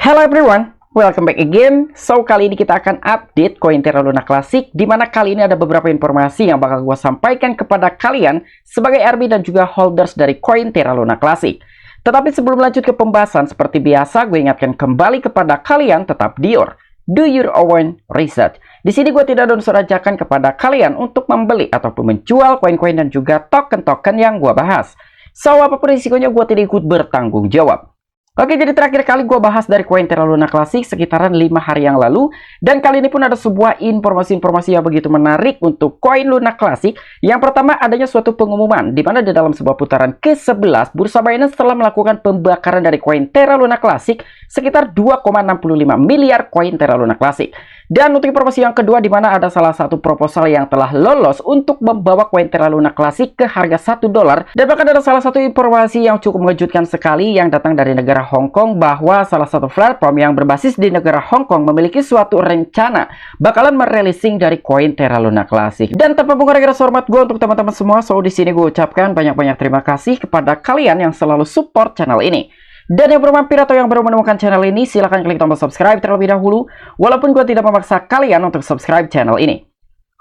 Hello everyone, welcome back again. So, kali ini kita akan update koin Terra Luna Classic, dimana kali ini ada beberapa informasi yang bakal gue sampaikan kepada kalian sebagai RB dan juga holders dari koin Terra Luna Classic. Tetapi sebelum lanjut ke pembahasan, seperti biasa gue ingatkan kembali kepada kalian tetap do your own research. Di sini gue tidak ada unsur ajakan kepada kalian untuk membeli ataupun menjual koin-koin dan juga token-token yang gue bahas. So, apapun risikonya gue tidak ikut bertanggung jawab. Oke, jadi terakhir kali gue bahas dari koin Terra Luna Classic sekitaran 5 hari yang lalu. Dan kali ini pun ada sebuah informasi-informasi yang begitu menarik untuk koin Luna Classic. Yang pertama, adanya suatu pengumuman di mana di dalam sebuah putaran ke-11, Bursa Binance telah melakukan pembakaran dari koin Terra Luna Classic sekitar 2,65 miliar koin Terra Luna Classic. Dan untuk informasi yang kedua, di mana ada salah satu proposal yang telah lolos untuk membawa koin Terra Luna Classic ke harga $1. Dan bahkan ada salah satu informasi yang cukup mengejutkan sekali yang datang dari negara Hong Kong, bahwa salah satu platform yang berbasis di negara Hong Kong memiliki suatu rencana bakalan merelising dari koin Terra Luna Classic. Dan tanpa mengurangi rasa hormat gue untuk teman-teman semua, so di sini gue ucapkan banyak-banyak terima kasih kepada kalian yang selalu support channel ini. Dan yang baru mampir atau yang baru menemukan channel ini, silahkan klik tombol subscribe terlebih dahulu, walaupun gue tidak memaksa kalian untuk subscribe channel ini.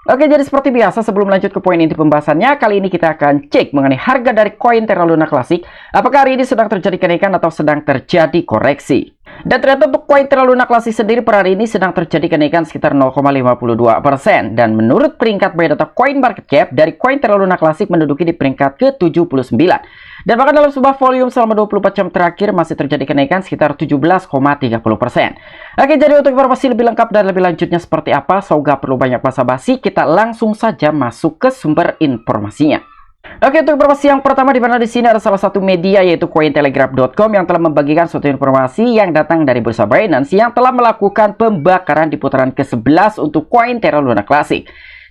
Oke, jadi seperti biasa, sebelum lanjut ke poin inti pembahasannya, kali ini kita akan cek mengenai harga dari koin Terra Luna Classic. Apakah hari ini sedang terjadi kenaikan atau sedang terjadi koreksi? Dan ternyata untuk koin Terra Luna Classic sendiri per hari ini sedang terjadi kenaikan sekitar 0,52%. Dan menurut peringkat by data coin market cap, dari koin Terra Luna Classic menduduki di peringkat ke-79. Dan bahkan dalam sebuah volume selama 24 jam terakhir masih terjadi kenaikan sekitar 17,30%. Oke, jadi untuk informasi lebih lengkap dan lebih lanjutnya seperti apa, so gak perlu banyak basa-basi, kita langsung saja masuk ke sumber informasinya. Oke, untuk informasi yang pertama, di mana di sini ada salah satu media yaitu cointelegraph.com yang telah membagikan suatu informasi yang datang dari Bursa Binance yang telah melakukan pembakaran di putaran ke-11 untuk koin Terra Luna Classic.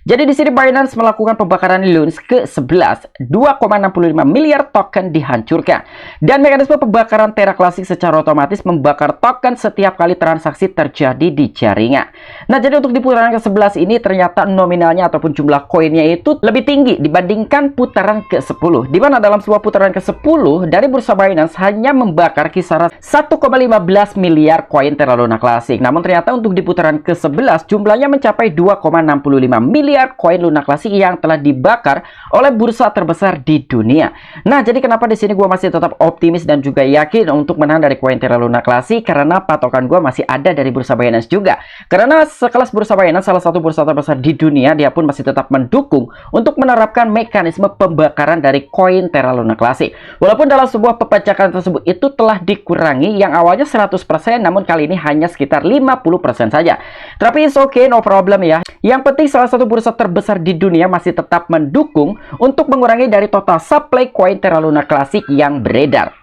Jadi di sini Binance melakukan pembakaran LUNS ke-11, 2,65 miliar token dihancurkan. Dan mekanisme pembakaran Terra Classic secara otomatis membakar token setiap kali transaksi terjadi di jaringan. Nah, jadi untuk di putaran ke-11 ini ternyata nominalnya ataupun jumlah koinnya itu lebih tinggi dibandingkan putaran ke-10. Di mana dalam sebuah putaran ke-10 dari Bursa Binance hanya membakar kisaran 1,15 miliar koin Terra Luna Classic. Namun ternyata untuk di putaran ke-11 jumlahnya mencapai 2,65 miliar koin Luna Classic yang telah dibakar oleh bursa terbesar di dunia. Nah, jadi kenapa di sini gue masih tetap optimis dan juga yakin untuk menang dari koin Terra Luna Classic? Karena patokan gue masih ada dari Bursa Binance juga. Karena sekelas Bursa Binance, salah satu bursa terbesar di dunia, dia pun masih tetap mendukung untuk menerapkan mekanisme pembakaran dari koin Terra Luna Classic. Walaupun dalam sebuah pembajakan tersebut itu telah dikurangi, yang awalnya 100%, namun kali ini hanya sekitar 50% saja. Tapi it's okay, no problem ya. Yang penting salah satu bursa terbesar di dunia masih tetap mendukung untuk mengurangi dari total supply koin Terra Luna Classic yang beredar.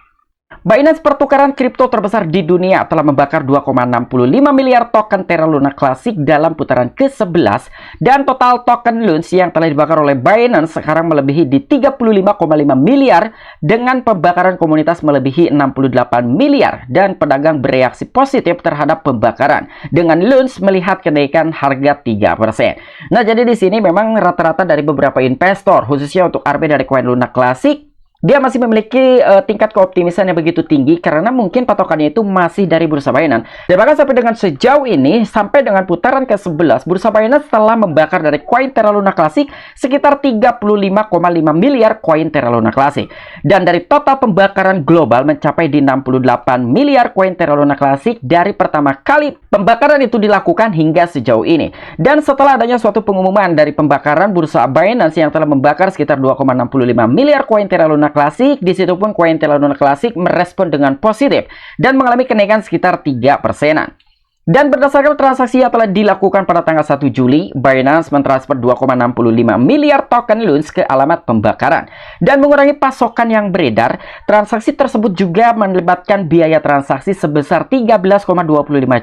Binance pertukaran kripto terbesar di dunia telah membakar 2,65 miliar token Terra Luna Classic dalam putaran ke-11, dan total token LUNS yang telah dibakar oleh Binance sekarang melebihi di 35,5 miliar dengan pembakaran komunitas melebihi 68 miliar, dan pedagang bereaksi positif terhadap pembakaran dengan LUNS melihat kenaikan harga 3%. Nah, jadi di sini memang rata-rata dari beberapa investor, khususnya untuk RB dari koin Luna Classic, dia masih memiliki tingkat keoptimisan yang begitu tinggi karena mungkin patokannya itu masih dari Bursa Binance. Dan bahkan sampai dengan sejauh ini, sampai dengan putaran ke-11, Bursa Binance telah membakar dari koin Terra Luna Classic sekitar 35,5 miliar koin Terra Luna Classic. Dan dari total pembakaran global mencapai di 68 miliar koin Terra Luna Classic dari pertama kali pembakaran itu dilakukan hingga sejauh ini. Dan setelah adanya suatu pengumuman dari pembakaran Bursa Binance yang telah membakar sekitar 2,65 miliar koin Terra Luna Classic, di situ pun koin Terra Luna Classic merespon dengan positif dan mengalami kenaikan sekitar 3%. Dan berdasarkan transaksi yang telah dilakukan pada tanggal 1 Juli, Binance mentransfer 2,65 miliar token LUNS ke alamat pembakaran. Dan mengurangi pasokan yang beredar, transaksi tersebut juga melibatkan biaya transaksi sebesar 13,25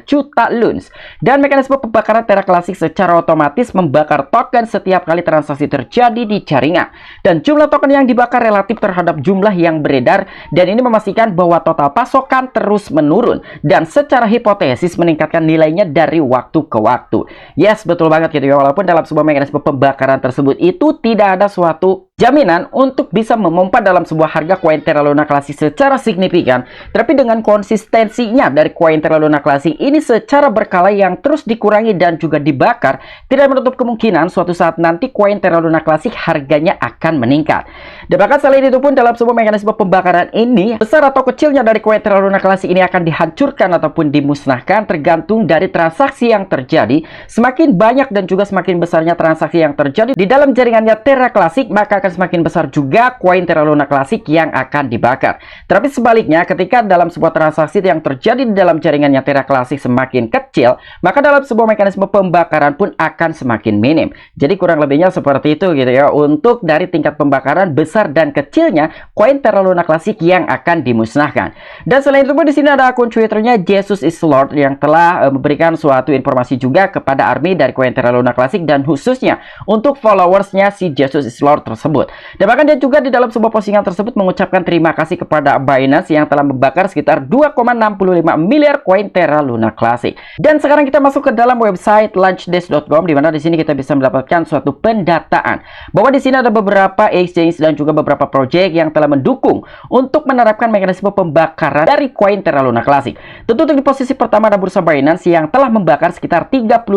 juta LUNS. Dan mekanisme pembakaran Terra Classic secara otomatis membakar token setiap kali transaksi terjadi di jaringan. Dan jumlah token yang dibakar relatif terhadap jumlah yang beredar, dan ini memastikan bahwa total pasokan terus menurun dan secara hipotesis meningkat nilainya dari waktu ke waktu. Yes, betul banget gitu ya. Walaupun dalam sebuah mekanisme pembakaran tersebut itu tidak ada suatu jaminan untuk bisa memompa dalam sebuah harga koin Terra Luna Classic secara signifikan, tapi dengan konsistensinya dari koin Terra Luna Classic ini secara berkala yang terus dikurangi dan juga dibakar, tidak menutup kemungkinan suatu saat nanti koin Terra Luna Classic harganya akan meningkat. Dan bahkan selain itu pun dalam sebuah mekanisme pembakaran ini, besar atau kecilnya dari koin Terra Luna Classic ini akan dihancurkan ataupun dimusnahkan tergantung dari transaksi yang terjadi. Semakin banyak dan juga semakin besarnya transaksi yang terjadi di dalam jaringannya Terra Classic, maka akan semakin besar juga koin Terra Luna Classic yang akan dibakar. Tapi sebaliknya, ketika dalam sebuah transaksi yang terjadi di dalam jaringannya Terra Classic semakin kecil, maka dalam sebuah mekanisme pembakaran pun akan semakin minim. Jadi kurang lebihnya seperti itu gitu ya, untuk dari tingkat pembakaran besar dan kecilnya koin Terra Luna Classic yang akan dimusnahkan. Dan selain itu pun di sini ada akun Twitternya Jesus is Lord yang telah memberikan suatu informasi juga kepada army dari koin Terra Luna Classic dan khususnya untuk followersnya si Jesus is Lord tersebut. Dan bahkan dia juga di dalam sebuah postingan tersebut mengucapkan terima kasih kepada Binance yang telah membakar sekitar 2,65 miliar koin Terra Luna Classic. Dan sekarang kita masuk ke dalam website launchdesk.com, di mana di sini kita bisa mendapatkan suatu pendataan bahwa di sini ada beberapa exchange dan juga beberapa project yang telah mendukung untuk menerapkan mekanisme pembakaran dari koin Terra Luna Classic. Tentu untuk di posisi pertama ada bursa Binance yang telah membakar sekitar 35,5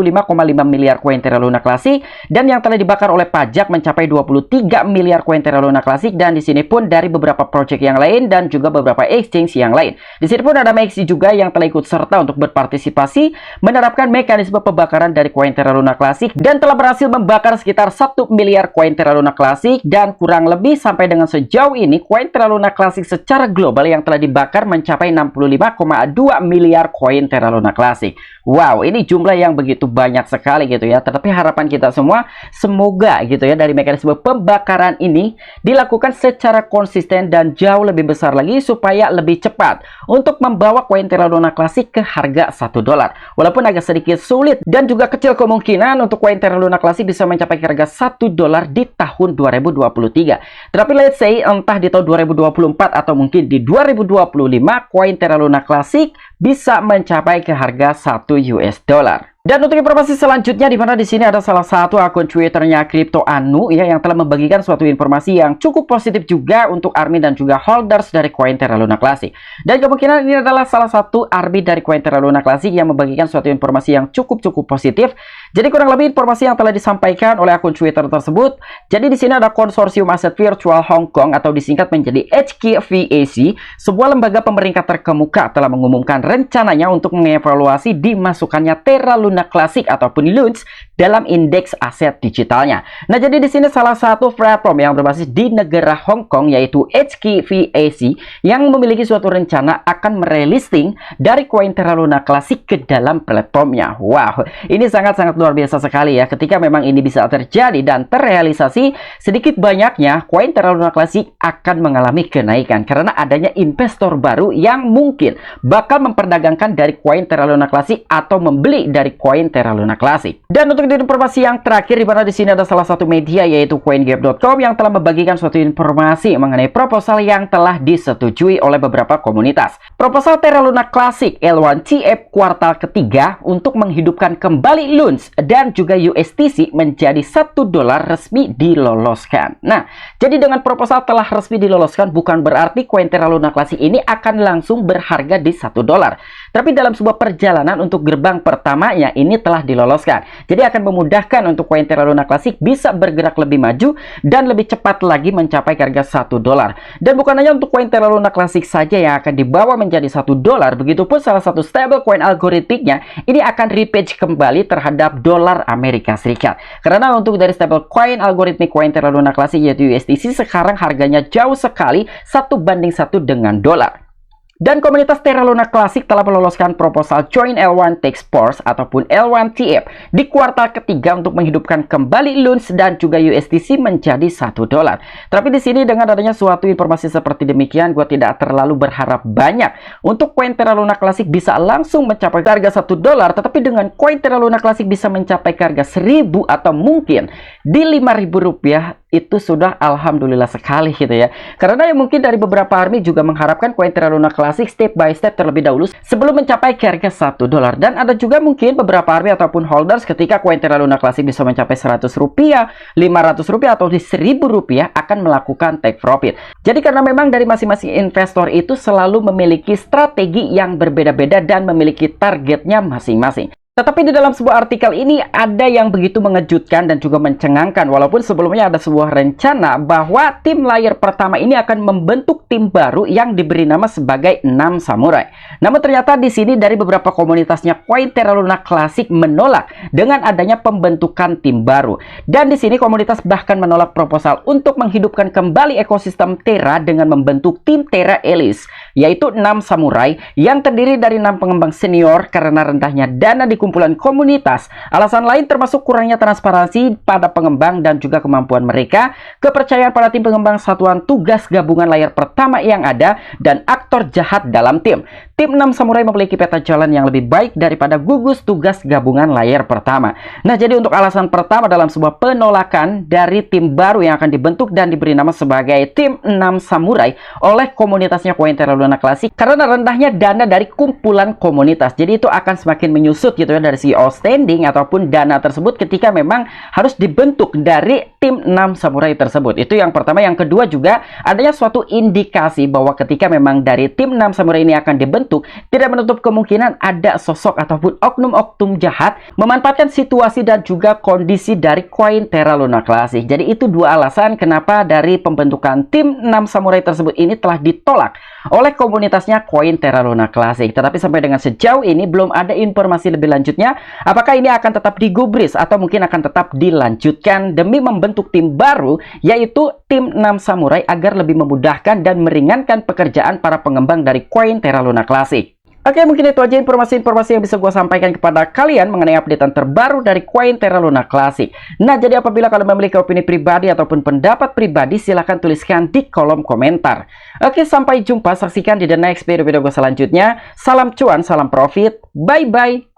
miliar koin Terra Luna Classic, dan yang telah dibakar oleh pajak mencapai 23 miliar koin Terra Luna Classic. Dan di sini pun dari beberapa project yang lain dan juga beberapa exchange yang lain. Di sini pun ada Maxi juga yang telah ikut serta untuk berpartisipasi menerapkan mekanisme pembakaran dari koin Terra Luna Classic dan telah berhasil membakar sekitar 1 miliar koin Terra Luna Classic. Dan kurang lebih sampai dengan sejauh ini koin Terra Luna Classic secara global yang telah dibakar mencapai 65,2 miliar koin Terra Luna Classic. Wow, ini jumlah yang begitu banyak sekali gitu ya. Tetapi harapan kita semua, semoga gitu ya dari mekanisme pembakaran ini dilakukan secara konsisten dan jauh lebih besar lagi supaya lebih cepat untuk membawa koin Terra Luna Classic ke harga $1. Walaupun agak sedikit sulit dan juga kecil kemungkinan untuk koin Terra Luna Classic bisa mencapai harga $1 di tahun 2023. Tetapi let's say entah di tahun 2024 atau mungkin di 2025 koin Terra Luna Classic bisa mencapai ke harga $1. Dan untuk informasi selanjutnya, di mana di sini ada salah satu akun Twitternya Crypto Anu ya yang telah membagikan suatu informasi yang cukup positif juga untuk army dan juga holders dari koin Terra Luna Classic. Dan kemungkinan ini adalah salah satu army dari koin Terra Luna Classic yang membagikan suatu informasi yang cukup positif. Jadi kurang lebih informasi yang telah disampaikan oleh akun Twitter tersebut. Jadi di sini ada konsorsium aset virtual Hong Kong atau disingkat menjadi HKVAC, sebuah lembaga pemerintah terkemuka telah mengumumkan rencananya untuk mengevaluasi dimasukkannya Terra Luna Classic ataupun LUNS dalam indeks aset digitalnya. Nah, jadi di sini salah satu platform yang berbasis di negara Hong Kong yaitu HKVAC yang memiliki suatu rencana akan merelisting dari koin Terra Luna Classic ke dalam platformnya. Wow, ini sangat-sangat luar biasa sekali ya. Ketika memang ini bisa terjadi dan terrealisasi, sedikit banyaknya koin Terra Luna Classic akan mengalami kenaikan karena adanya investor baru yang mungkin bakal memperdagangkan dari koin Terra Luna Classic atau membeli dari koin Terra Luna Classic. Dan untuk informasi yang terakhir, di mana di sini ada salah satu media yaitu CoinGap.com yang telah membagikan suatu informasi mengenai proposal yang telah disetujui oleh beberapa komunitas. Proposal Terra Luna Classic L1TF kuartal ketiga untuk menghidupkan kembali LUNS dan juga USTC menjadi $1 resmi diloloskan. Nah, jadi dengan proposal telah resmi diloloskan bukan berarti koin Terra Luna Classic ini akan langsung berharga di $1. Tapi dalam sebuah perjalanan untuk gerbang pertamanya ini telah diloloskan. Jadi akan memudahkan untuk koin Terra Luna Classic bisa bergerak lebih maju dan lebih cepat lagi mencapai harga $1. Dan bukan hanya untuk koin Terra Luna Classic saja yang akan dibawa menjadi $1, begitupun salah satu stablecoin algoritmiknya ini akan repatch kembali terhadap dolar Amerika Serikat. Karena untuk dari stablecoin algoritmik koin Terra Luna Classic yaitu USDC sekarang harganya jauh sekali 1:1 dengan dolar. Dan komunitas Terra Luna Classic telah meloloskan proposal Join L1 Task Force ataupun L1TF di kuartal ketiga untuk menghidupkan kembali LUNS dan juga USDC menjadi $1. Tapi di sini dengan adanya suatu informasi seperti demikian, gue tidak terlalu berharap banyak untuk koin Terra Luna Classic bisa langsung mencapai harga $1. Tetapi dengan koin Terra Luna Classic bisa mencapai harga 1.000 atau mungkin di Rp5.000 itu sudah alhamdulillah sekali gitu ya. Karena yang mungkin dari beberapa army juga mengharapkan koin Terra Luna Classic step by step terlebih dahulu sebelum mencapai harga $1. Dan ada juga mungkin beberapa army ataupun holders ketika koin Terra Luna Classic bisa mencapai $100, $500 atau di $1000 akan melakukan take profit. Jadi karena memang dari masing-masing investor itu selalu memiliki strategi yang berbeda-beda dan memiliki targetnya masing-masing. Tetapi di dalam sebuah artikel ini ada yang begitu mengejutkan dan juga mencengangkan. Walaupun sebelumnya ada sebuah rencana bahwa tim layar pertama ini akan membentuk tim baru yang diberi nama sebagai 6 Samurai. Namun ternyata di sini dari beberapa komunitasnya koin Terra Luna Classic menolak dengan adanya pembentukan tim baru. Dan di sini komunitas bahkan menolak proposal untuk menghidupkan kembali ekosistem Terra dengan membentuk tim Terra Elise, yaitu 6 Samurai yang terdiri dari 6 pengembang senior karena rendahnya dana di kumpulan komunitas. Alasan lain termasuk kurangnya transparansi pada pengembang dan juga kemampuan mereka, kepercayaan pada tim pengembang satuan tugas gabungan layar pertama yang ada, dan aktor jahat dalam tim. Tim 6 Samurai memiliki peta jalan yang lebih baik daripada gugus tugas gabungan layar pertama. Nah, jadi untuk alasan pertama dalam sebuah penolakan dari tim baru yang akan dibentuk dan diberi nama sebagai tim 6 Samurai oleh komunitasnya koin Terra Luna Classic, karena rendahnya dana dari kumpulan komunitas. Jadi itu akan semakin menyusut gitu ya dari CEO standing ataupun dana tersebut ketika memang harus dibentuk dari tim 6 Samurai tersebut. Itu yang pertama. Yang kedua juga adanya suatu indikasi bahwa ketika memang dari tim 6 Samurai ini akan dibentuk, tidak menutup kemungkinan ada sosok ataupun oknum-oknum jahat memanfaatkan situasi dan juga kondisi dari koin Terra Luna Classic. Jadi itu dua alasan kenapa dari pembentukan tim 6 Samurai tersebut ini telah ditolak oleh komunitasnya koin Terra Luna Classic. Tetapi sampai dengan sejauh ini belum ada informasi lebih lanjutnya apakah ini akan tetap digubris atau mungkin akan tetap dilanjutkan demi membentuk tim baru, yaitu tim 6 Samurai, agar lebih memudahkan dan meringankan pekerjaan para pengembang dari koin Terra Luna Classic. Oke, mungkin itu aja informasi-informasi yang bisa gue sampaikan kepada kalian mengenai updatean terbaru dari koin Terra Luna Classic. Nah, jadi apabila kalian memiliki opini pribadi ataupun pendapat pribadi, silahkan tuliskan di kolom komentar. Oke, sampai jumpa. Saksikan di the next video gue selanjutnya. Salam cuan, salam profit. Bye-bye.